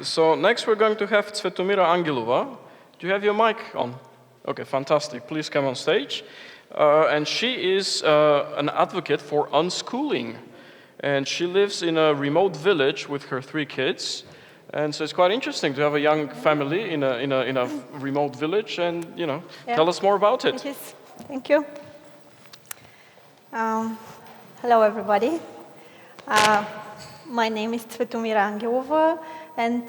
So next we're going to have Tsvetomira Angelova. Do you have your mic on? Okay, fantastic. Please come on stage. And she is an advocate for unschooling. And she lives in a remote village with her 3 kids. And so it's quite interesting to have a young family in a remote village. And, tell us more about it. It is. Thank you. Hello, everybody. My name is Tsvetomira Angelova, and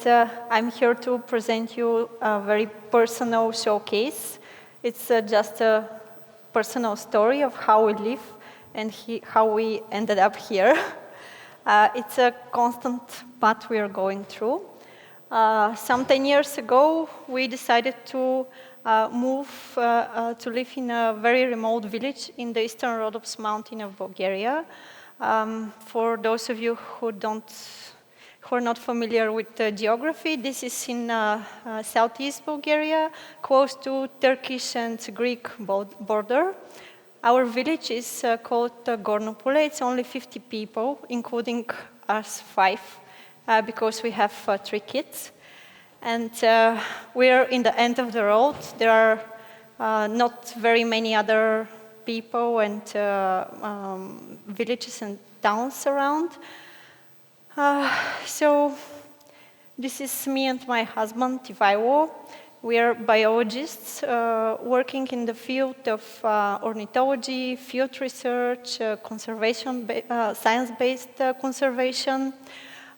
I'm here to present you a very personal showcase. It's just a personal story of how we live and how we ended up here. It's a constant path we are going through. Some 10 years ago, we decided to move to live in a very remote village in the Eastern Rhodops mountain of Bulgaria. For those of you who are not familiar with the geography, this is in southeast Bulgaria, close to Turkish and Greek border. Our village is called Gornopole. It's only 50 people, including us 5, because we have 3 kids. And we're in the end of the road. There are not very many other people and villages and towns around. So this is me and my husband, Ivailo. We are biologists working in the field of ornithology, field research, conservation, science-based conservation.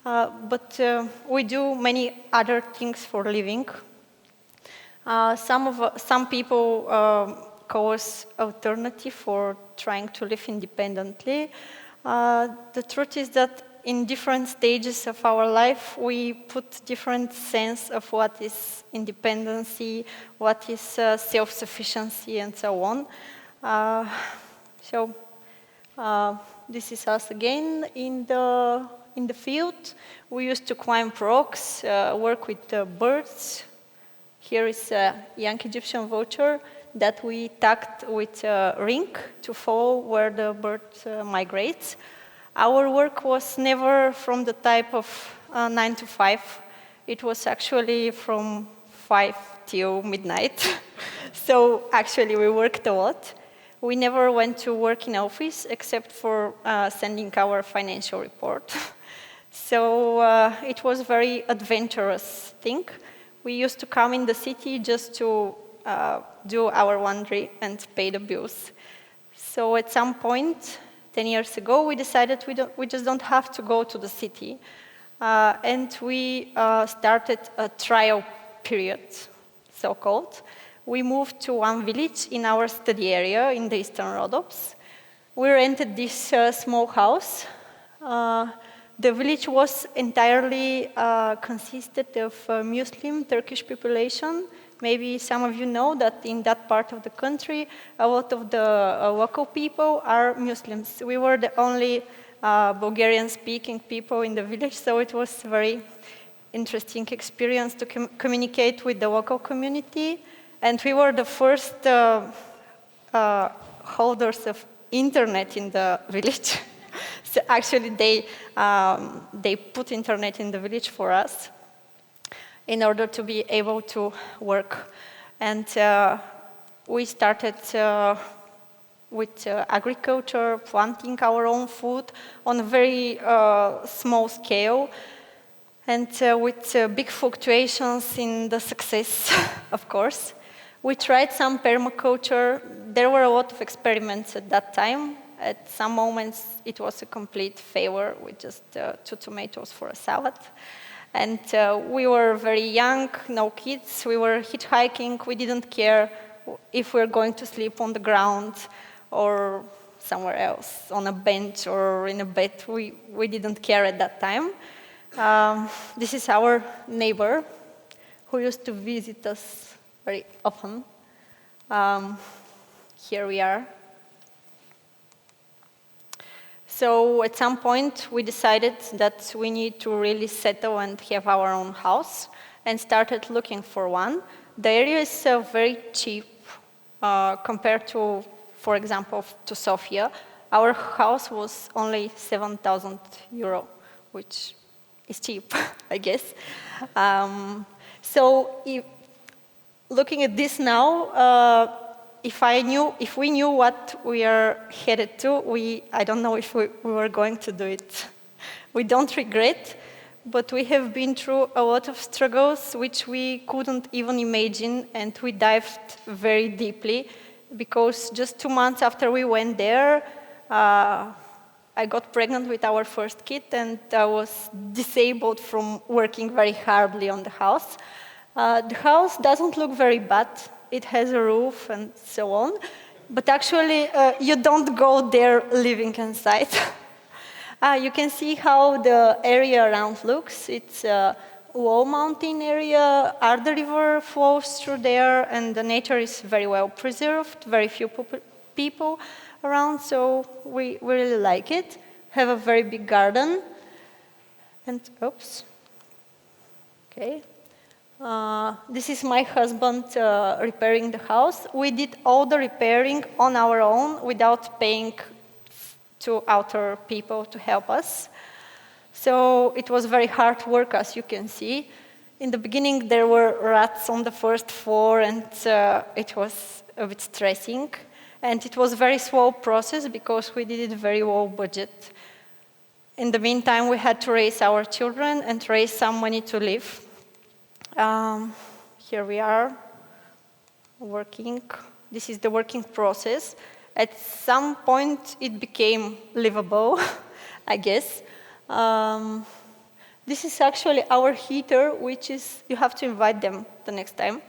But we do many other things for living. Some people call us alternative for trying to live independently. The truth is that in different stages of our life, we put different sense of what is independency, what is self-sufficiency, and so on. This is us again in the field. We used to climb rocks, work with birds. Here is a young Egyptian vulture that we tagged with a ring to follow where the bird migrates. Our work was never from the type of 9 to 5. It was actually from 5 till midnight. So actually we worked a lot. We never went to work in office except for sending our financial report. So it was a very adventurous thing. We used to come in the city just to do our laundry and pay the bills. So at some point, 10 years ago, we decided we just don't have to go to the city. And we started a trial period, so-called. We moved to one village in our study area in the Eastern Rhodops. We rented this small house. The village was entirely consisted of Muslim Turkish population. Maybe some of you know that in that part of the country, a lot of the local people are Muslims. We were the only Bulgarian-speaking people in the village, so it was a very interesting experience to communicate with the local community. And we were the first holders of internet in the village. So actually, they put internet in the village for us in order to be able to work. And we started with agriculture, planting our own food on a very small scale, and with big fluctuations in the success, of course. We tried some permaculture. There were a lot of experiments at that time. At some moments, it was a complete failure with just 2 tomatoes for a salad. And we were very young, no kids. We were hitchhiking. We didn't care if we were going to sleep on the ground or somewhere else, on a bench or in a bed. We didn't care at that time. This is our neighbor who used to visit us very often. Here we are. So at some point, we decided that we need to really settle and have our own house, and started looking for one. The area is very cheap compared to, for example, to Sofia. Our house was only 7,000 euro, which is cheap, I guess. So looking at this now, if we knew what we are headed to, I don't know if we were going to do it. We don't regret, but we have been through a lot of struggles which we couldn't even imagine, and we dived very deeply, because just 2 months after we went there, I got pregnant with our first kid, and I was disabled from working very hardly on the house. The house doesn't look very bad. It has a roof and so on, but actually you don't go there living inside. You can see how the area around looks. It's a low mountain area. Arda River flows through there, and the nature is very well preserved. Very few people around, so we really like it. Have a very big garden. And oops. Okay. This is my husband repairing the house. We did all the repairing on our own without paying to outer people to help us. So it was very hard work, as you can see. In the beginning, there were rats on the first floor, and it was a bit stressing. And it was a very slow process because we did it very low budget. In the meantime, we had to raise our children and raise some money to live. Here we are, working. This is the working process. At some point, it became livable, I guess. This is actually our heater, which is, you have to invite them the next time.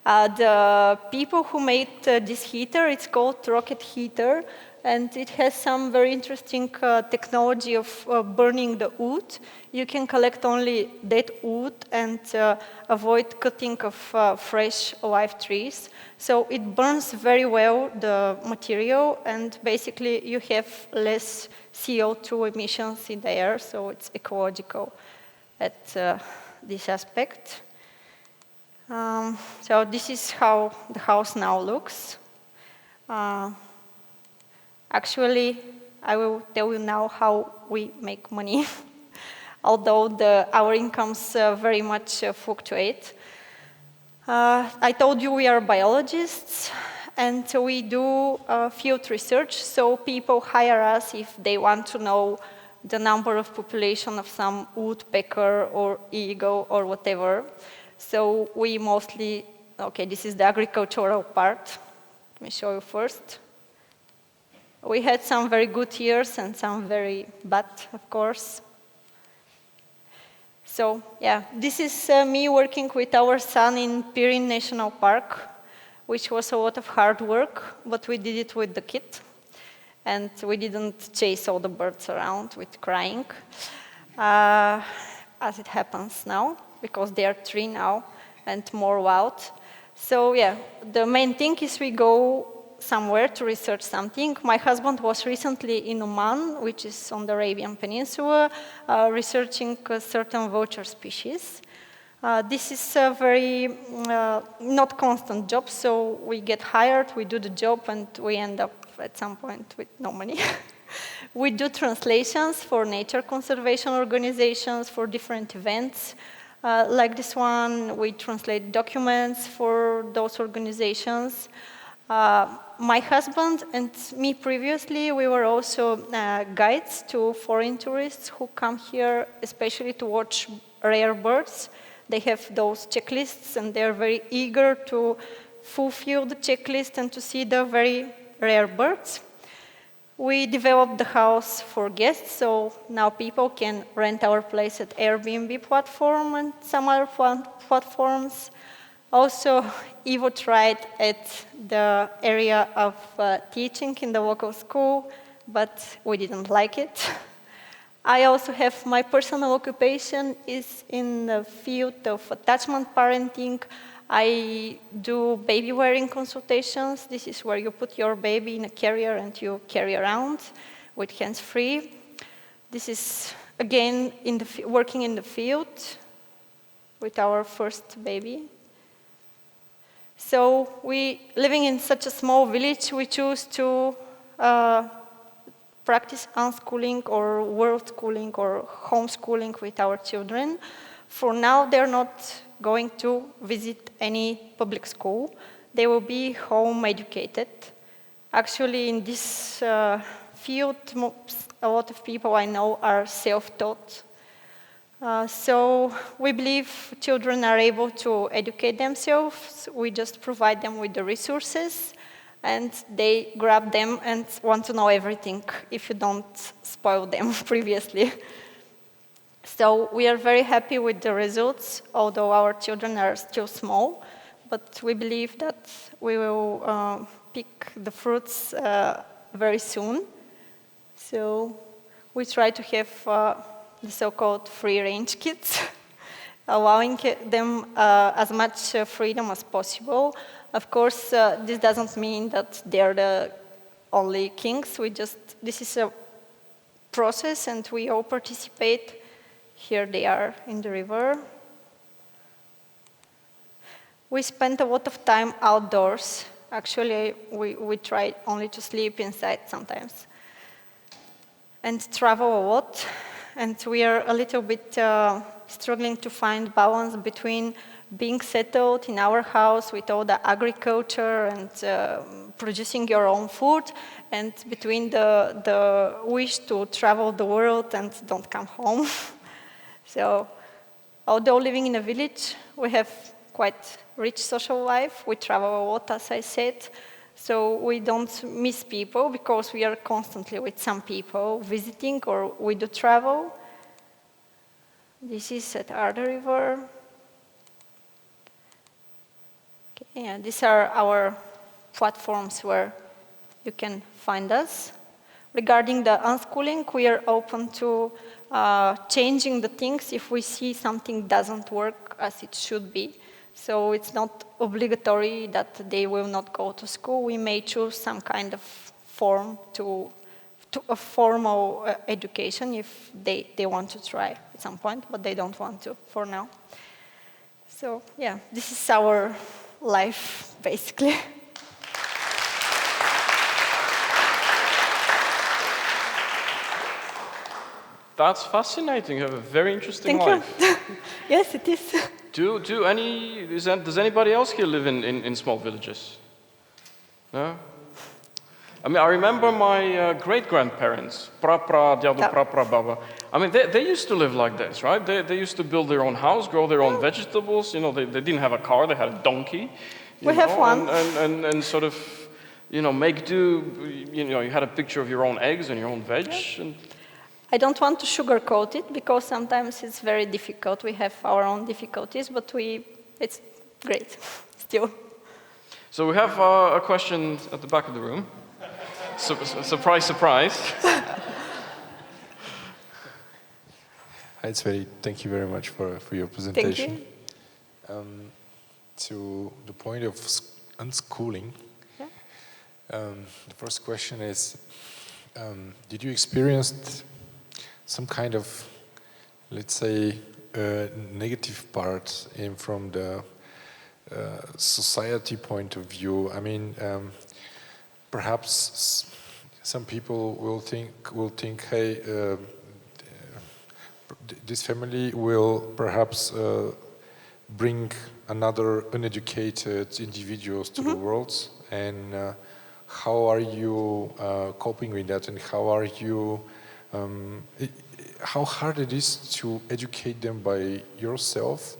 The people who made this heater, it's called rocket heater, and it has some very interesting technology of burning the wood. You can collect only dead wood and avoid cutting of fresh live trees. So it burns very well the material, and basically you have less CO2 emissions in the air, so it's ecological at this aspect. So this is how the house now looks. Actually, I will tell you now how we make money, although our incomes very much fluctuate. I told you we are biologists, and we do field research, so people hire us if they want to know the number of population of some woodpecker or eagle or whatever. So we mostly, okay, this is the agricultural part. Let me show you first. We had some very good years and some very bad, of course. So yeah, this is me working with our son in Pirin National Park, which was a lot of hard work, but we did it with the kid. And we didn't chase all the birds around with crying, as it happens now, because they are 3 now and more wild. So yeah, the main thing is we go somewhere to research something. My husband was recently in Oman, which is on the Arabian Peninsula, researching a certain vulture species. This is a very not constant job, so we get hired, we do the job, and we end up at some point with no money. We do translations for nature conservation organizations for different events. Like this one, we translate documents for those organizations. My husband and me previously, we were also guides to foreign tourists who come here, especially to watch rare birds. They have those checklists, and they're very eager to fulfill the checklist and to see the very rare birds. We developed the house for guests, so now people can rent our place at Airbnb platform and some other platforms. Also, Ivo tried at the area of teaching in the local school, but we didn't like it. I also have my personal occupation is in the field of attachment parenting. I do baby-wearing consultations. This is where you put your baby in a carrier and you carry around with hands-free. This is, again, working in the field with our first baby. So living in such a small village, we choose to practice unschooling or world schooling or homeschooling with our children. For now, they're not going to visit any public school. They will be home educated. Actually, in this field, a lot of people I know are self-taught. So we believe children are able to educate themselves. We just provide them with the resources, and they grab them and want to know everything if you don't spoil them previously. So we are very happy with the results, although our children are still small, but we believe that we will pick the fruits very soon. So we try to have the so-called free-range kids, allowing them as much freedom as possible. Of course, this doesn't mean that they're the only kings. This is a process, and we all participate. Here they are in the river. We spend a lot of time outdoors. Actually, we try only to sleep inside sometimes, and travel a lot. And we are a little bit struggling to find balance between being settled in our house with all the agriculture and producing your own food, and between the wish to travel the world and don't come home. So, although living in a village, we have quite rich social life. We travel a lot, as I said. So we don't miss people because we are constantly with some people visiting, or we do travel. This is at Arda River. Okay, and these are our platforms where you can find us. Regarding the unschooling, we are open to changing the things if we see something doesn't work as it should be. So it's not obligatory that they will not go to school. We may choose some kind of form to a formal education if they want to try at some point, but they don't want to for now. So yeah, this is our life, basically. That's fascinating. You have a very interesting Thank life. you. Yes, it is. Does anybody else here live in small villages? No? I mean, I remember my great-grandparents, pra-pra-baba. I mean, they used to live like this, right? They used to build their own house, grow their own vegetables. You know, they didn't have a car, they had a donkey. We have one. And sort of, make do. You had a picture of your own eggs and your own veg. Yeah. And I don't want to sugarcoat it because sometimes it's very difficult. We have our own difficulties, but it's great still. So we have a question at the back of the room. Surprise, surprise. Hi, Tsveti. Thank you very much for your presentation. Thank you. To the point of unschooling, Yeah. The first question is, did you experience some kind of, let's say, negative part from the society point of view? I mean, perhaps some people will think, hey, this family will perhaps bring another uneducated individuals to the world, and how are you coping with that, and how are you how hard it is to educate them by yourself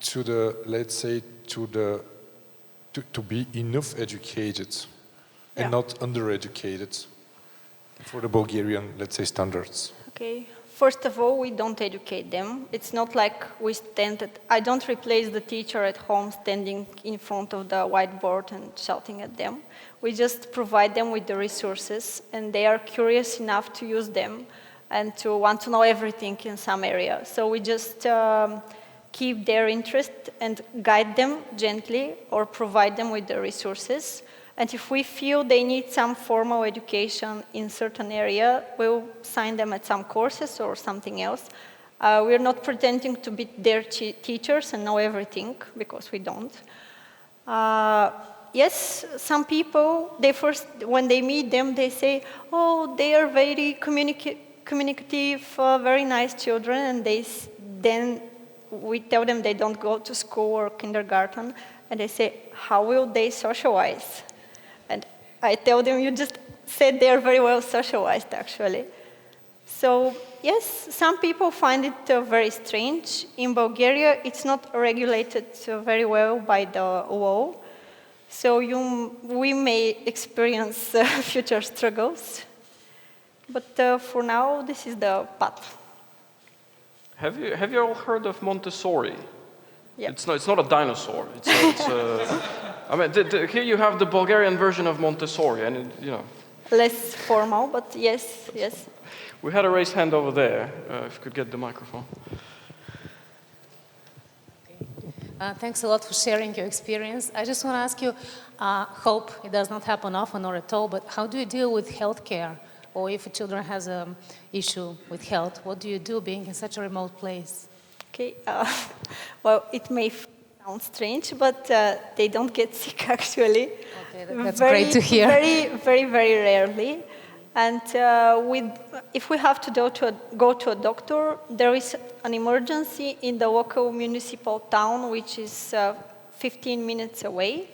to the, let's say, to be enough educated and not undereducated for the Bulgarian, let's say, standards? Okay. First of all, we don't educate them. It's not like I don't replace the teacher at home standing in front of the whiteboard and shouting at them. We just provide them with the resources, and they are curious enough to use them and to want to know everything in some area. So we just keep their interest and guide them gently or provide them with the resources. And if we feel they need some formal education in certain area, we'll sign them at some courses or something else. We're not pretending to be their teachers and know everything, because we don't. yes, some people, when they meet them, they say, oh, they are very communicative, very nice children, and then we tell them they don't go to school or kindergarten, and they say, how will they socialize? And I tell them, you just said they are very well socialized, actually. So yes, some people find it very strange. In Bulgaria, it's not regulated very well by the law. So we may experience future struggles. But for now, this is the path. Have you all heard of Montessori? Yeah. It's not a dinosaur. I mean, here you have the Bulgarian version of Montessori, and Less formal, but yes, yes. We had a raised hand over there. If you could get the microphone. Thanks a lot for sharing your experience. I just want to ask you, hope it does not happen often or at all, but how do you deal with healthcare? Or if a children has an issue with health, what do you do being in such a remote place? Okay, well, it may sound strange, but they don't get sick, actually. Okay, that's great to hear. Very, very, very rarely. And if we have to go to a doctor, there is an emergency in the local municipal town, which is 15 minutes away.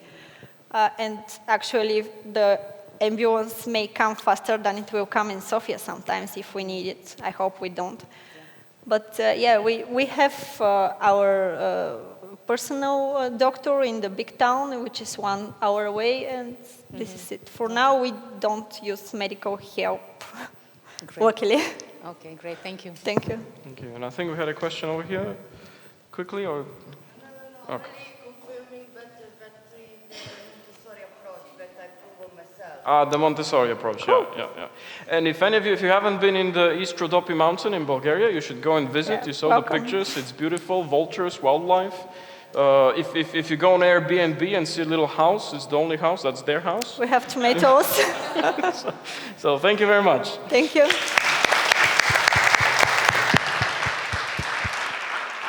And actually, the ambulance may come faster than it will come in Sofia sometimes if we need it. I hope we don't. But yeah, we have our personal doctor in the big town, which is 1 hour away, and this is it. For now, we don't use medical help, luckily. Okay, great. Thank you. Thank you. Thank you. And I think we had a question over here. Quickly, or? No. Okay. Confirming that the Montessori approach that I prove myself. The Montessori approach, cool. Yeah. And if any of you, if you haven't been in the East Rhodope mountain in Bulgaria, you should go and visit. Yeah, you saw welcome. the pictures. It's beautiful, vultures, wildlife. If you go on Airbnb and see a little house, it's the only house, that's their house. We have tomatoes. So thank you very much. Thank you.